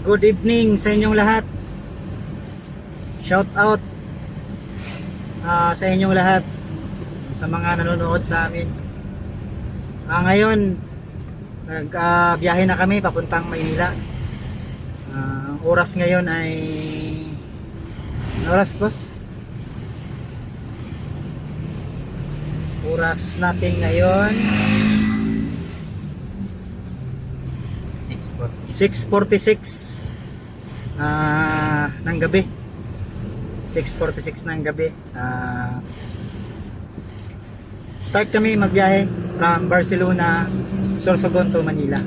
Good evening sa inyong lahat. Shout out sa inyong lahat, sa mga nanonood sa amin. Ngayon, nagbiyahe na kami papuntang Maynila. Ang oras ngayon ay oras, boss? Oras natin ngayon 6:46 ng gabi. 6:46 ng gabi. Start kami magbiyahe from Barcelona, Sorsogon to Manila.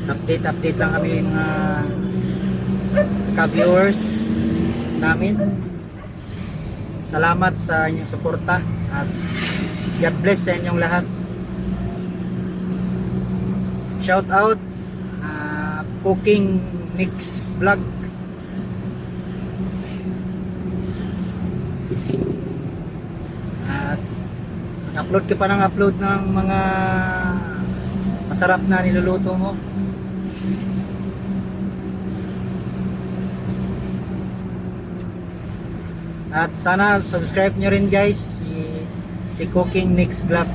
Update lang kami mga ka-viewers namin. Salamat sa inyong suporta at God bless sa inyong lahat. Shout out Cooking Mix Vlog. At upload ka pa ng upload ng mga masarap na niluluto mo. At sana subscribe nyo rin guys si Cooking Mix Vlog.